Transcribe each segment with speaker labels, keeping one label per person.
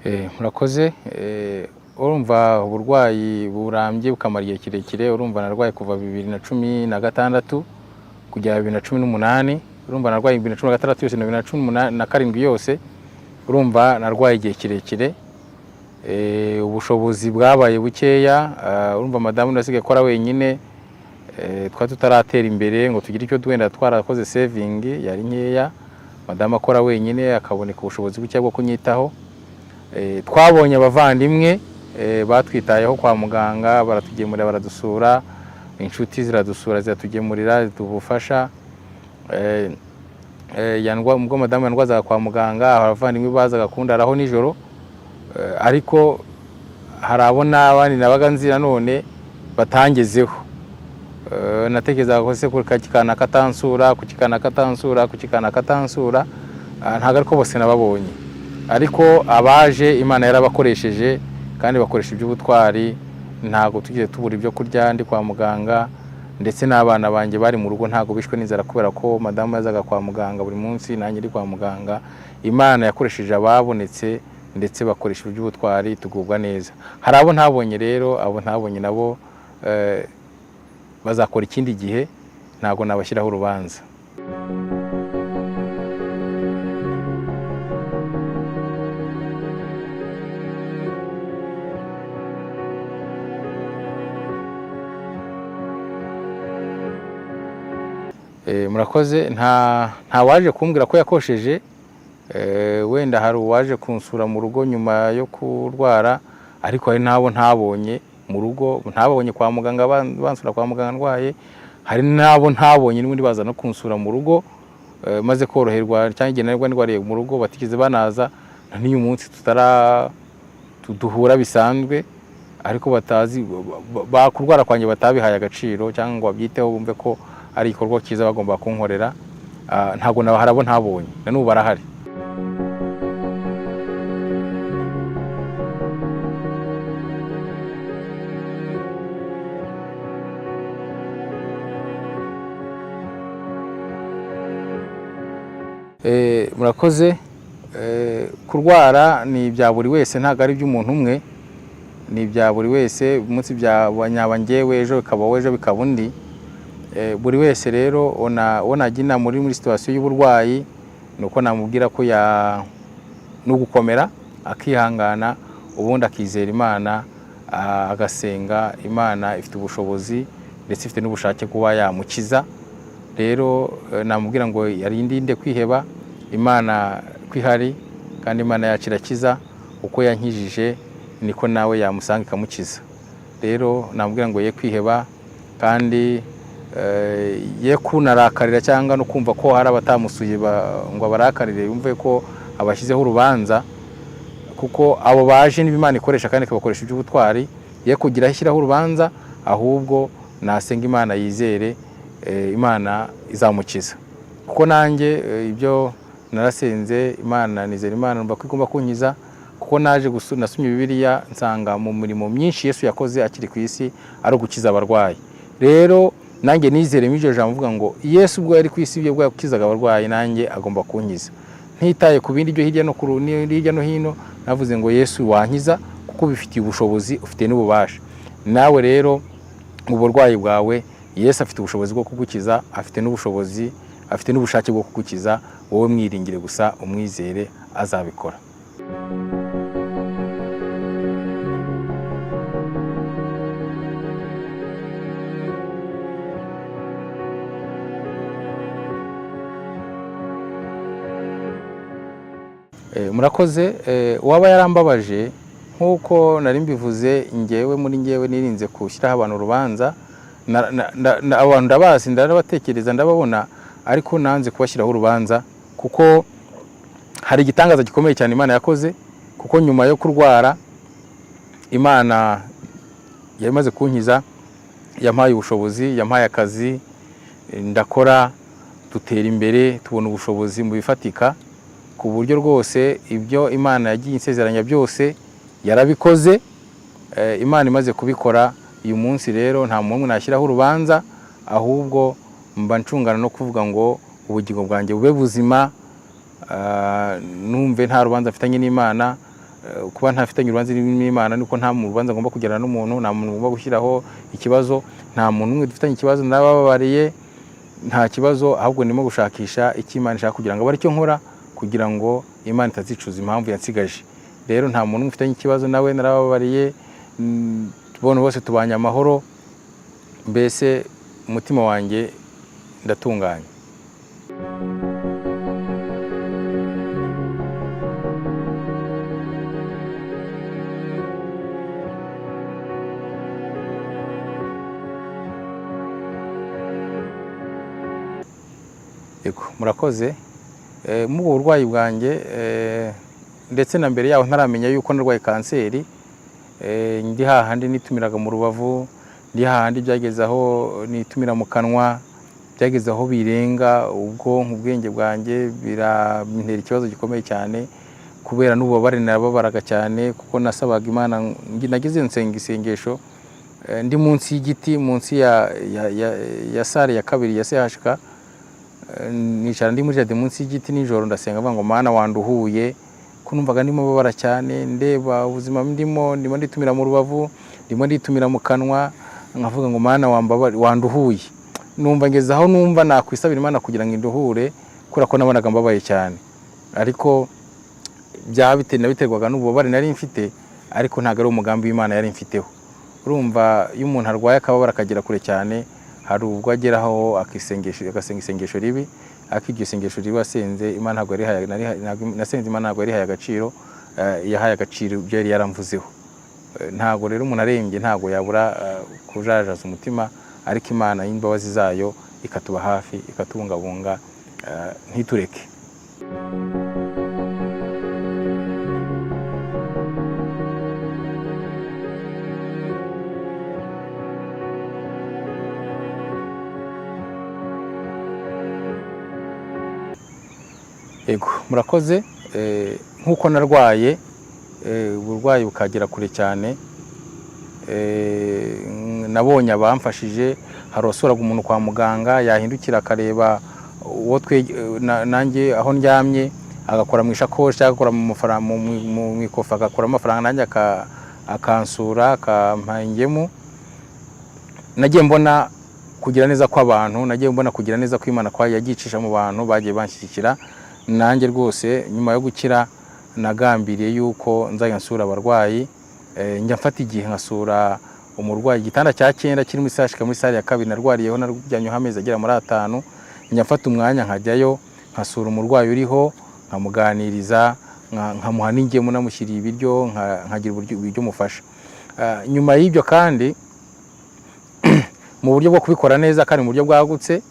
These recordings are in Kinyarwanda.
Speaker 1: Murakoze. Urumva uburwayi burambye bukamara igihe kirekire, urumva narwaye kuva 2016 kugera 2018, urumva narwaye 2016 yose na 2017 yose, urumva narwaye igihe kirekire. Ubushobozi bwabaye bukeya, urumva madamu ndasigaye akora wenyine, twari tutaratera imbere ngo tugire icyo twenda twarakoze saving yari nkeya, madamu akora wenyine akaboneka ubushobozi buke bwo kunyitaho. Twabonye abavandimwe batwitayeho kwa muganga, baratugemurira, baradusura, inshuti ziradusura, ziratugemurira, zitubufasha. Ubwo madamu yandwazaga kwa muganga, abavandimwe bazaga kundaraho nijoro, ariko harabona abandi nabaga nzi nanone batangezeho. Natekerezaga ko se kukikana katansura, kukikana katansura, ntago ariko bose nababonye. Ariko abaje Imana yarabakoresheje kandi bakoresha iby'ubutwari, ntago tugiye tubura ibyo kurya ndi kwa muganga, ndetse n'abana banjye bari mu rugo ntago bishwe n'inzara kubera ko madamu yazaga kwa muganga buri munsi, nanjye ndi kwa muganga. Imana yakoresheje ababonetse ndetse bakoresha iby'ubutwari tugubwa neza. Hari abo ntabonye rero, abo ntabonye nabo bazakora ikindi gihe, ntago nabashyiraho urubanza. Murakoze. Nta waje kumbwira ko yakosheje, wenda hari uwaje kunsura mu rugo nyuma yo kurwara, ariko hari nabo ntabonye mu rugo, ntabonye kwa muganga bansura kwa muganga ndwaye, hari nabo ntabonye n'ubundi baza no kunsura mu rugo maze koroherwa, cyangwa igihe narwa ndwariye mu rugo batigeze banaza, n'uyu munsi tuduhura bisanzwe, ariko batazi bakurwara kwanjye batabihaye agaciro cyangwa ngo babyiteho bumve ko ari ikorwa cyiza bagomba kunkorera. Ntago harabo ntabonye, na n'ubu barahari. Murakoze. Kurwara ni ibya buri wese, ntago ari iby'umuntu umwe, ni ibya buri wese. Umunsi byaba njyewe, ejo bikaba wowe, ejo bikaba undi. Buri wese rero onagina muri situation y'uburwayi, nuko namubwira ko no gukomera, akihangana, ubundi akizera Imana, agasenga. Imana ifite ubushobozi ndetse ifite n'ubushake kuba yamukiza. Rero namubwira ngo yarindinde kwiheba, Imana kwihari kandi Imana yacu irakiza. Uko yankijije niko nawe yamusanga ikamukiza. Rero namubwira ngo ye kwiheba kandi ye kunarakarira cyangwa no kumva ko hari abatamusuye ngo abarakarire, yumve ko abashyizeho urubanza, kuko abo baje n'Imana ikoresha kandi ikabakoresha iby'ubutwari. Ye kugira ashyiraho urubanza, ahubwo nasenga Imana, yizere Imana izamukiza. Kuko nanjye ibyo narasenze Imana, nizera Imana, numva ko igomba kunkiza, kuko naje nasomye Bibiliya nsanga mu mirimo myinshi Yesu yakoze akiri ku isi ari ugukiza abarwayi. Rero nanjye nizere m'iryo jambo mvuga ngo Yesu ubwo yari ku isi byo yakizaga abarwayi, nanjye agomba kunkiza. Ntitaye ku bindi byo hirya no hino, navuze ngo Yesu wankiza kuko bifitiye ubushobozi, ufite n'ububasha. Nawe rero mu burwayi bwawe Yesu afite ubushobozi bwo kugukiza, afite n'ubushobozi, afite n'ubushake bwo kugukiza. Wowe mwiringire gusa, umwizere, azabikora. Murakoze. Waba yarambabaje nkuko nari mbivuze, njyewe muri njyewe nirinze kushyiraho abantu urubanza. Abantu ndabazi, ndarabatekereza, ndababona, ariko nanze kubashyiraho urubanza, kuko hari igitangaza gikomeye cyane Imana yakoze. Kuko nyuma yo kurwara, Imana yamaze kunkiza, yampaye ubushobozi, yampaye akazi, ndakora, dutera imbere, tubona ubushobozi mu bifatika, ku buryo rwose ibyo Imana yagiye insezeranya byose yarabikoze. Imana imaze kubikora, uyu munsi rero nta muntu nashyiraho urubanza, ahubwo mba ncungana no kuvuga ngo ubugingo bwanjye bube buzima, numve nta rubanza afitanye n'Imana, kuba ntafitanye urubanza n'Imana nuko nta mu rubanza ngomba kugirana n'umuntu, nta muntu ngomba gushyiraho ikibazo, nta muntu umwe dufitanye ikibazo, nababariye nta kibazo, ahubwo ndimo gushakisha icyo Imana ishaka kugira ngo abe aricyo nkora, kugira ngo Imana itazicuza impamvu yansigaje. Rero nta muntu mufitanye ikibazo nawe, narababariye, tubone bose tubanye amahoro, mbese umutima wanjye ndatunganye. Murakoze. Mu burwayi bwanjye ndetse na mbere yaho ntaramenya yuko narwaye kanseri, ndi hahandi nitumiraga mu rubavu, ndi hahandi byageze aho nitumira mu kanwa, byageze aho birenga ubwenge bwanjye, birantera ikibazo gikomeye cyane, kubera n'ububabare narababaraga cyane, kuko nasabaga Imana, nagize isengesho ndi munsi y'igiti, munsi ya sare ya kabiri ya CHK, nicara ndi muri jardin munsi y'igiti nijoro, ndasenga avuga ngo Mana wanduhuye, ko numvaga ndimo babara cyane, ndeba ubuzima ndimo nditumira mu rubavu, ndimo nditumira mu kanwa, nkavuga ngo Mana wanduhuye. Numva ngeze aho numva nakwisabira Imana kugira ngo induhure, kura ko nabonaga mbabaye cyane, ariko biterwaga n'ububabare nari mfite, ariko ntago ari umugambi w'Imana yari mfiteho. Urumva iyo umuntu arwaye akababara akagera kure cyane, hari ubwo ageraho agasenga isengesho ribi, ariko iryo sengesho ribi wasenze Imana ntabwo nasenze Imana ntabwo yarihaye agaciro, yahaye agaciro ibyo yari yaramvuzeho. Ntabwo rero umuntu arembye ntabwo yabura kujajaza umutima, ariko Imana y'imbabazi zayo ikatuba hafi, ikatubungabunga, ntitureke. Murakoze. Nk'uko narwaye, uburwayi bukagera kure cyane, nabonye abamfashije, hari uwasuraga umuntu kwa muganga, yahindukira akareba nanjye aho ndyamye, agakora mu ishakoshi, agakora mu ikofa, agakora amafaranga, nanjye akansura, akampa ingemu. Nagiye mbona kugira neza kw'abantu, nagiye mbona kugira neza kw'Imana yagicisha mu bantu bagiye banshyigikira. Nanjye rwose nyuma yo gukira nagambiriye yuko nzajya nsura abarwayi, njya mfata igihe nkasura umurwayi, igitanda cya 9 kiri muri CHK muri sare ya kabiri narwariyeho, narujyanyeho amezi agera muri 5, njya mfata umwanya nkajyayo nkasura umurwayi uriho, nkamuganiriza, nkamuha n'ingemu, namushyiriye ibiryo, nkagira uburyo mufasha. Nyuma y'ibyo kandi mu buryo bwo kubikora neza kandi mu buryo bwagutse,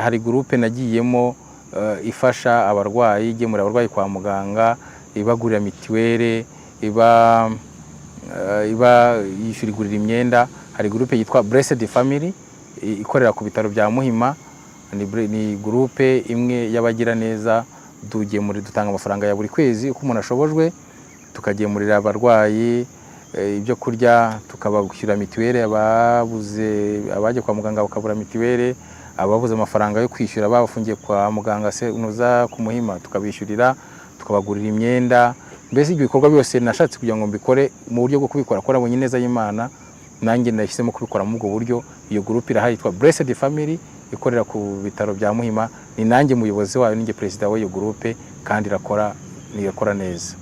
Speaker 1: hari groupe nagiyemo ifasha abarwayi, igemura abarwayi kwa muganga, ibagurira mitiwere, yishyurigurira imyenda. Hari groupe yitwa Blessed Family ikorera ku bitaro bya Muhima, ni groupe imwe y'abagira neza, dutanga amafaranga ya buri kwezi uko umuntu ashobojwe, tukagemurira abarwayi ibyo kurya, tukabagushyira mitiwere, abaje kwa muganga bakabura mitiwere, ababuze amafaranga yo kwishyura bafungiye kwa muganga se unoza ku Muhima tukabishyurira, tukabagurira imyenda. Mbese ibyo bikorwa byose nashatse kugira ngo mbikore mu buryo bwo kubikora ko nabonye neza y'Imana, nanjye ndahisemo kubikora mu bwo buryo. Iyo groupe irahari yitwa Blessed Family ikorera ku bitaro bya Muhima, ni nanjye muyobozi wayo, ninjye president w'iyo groupe, kandi irakora neza.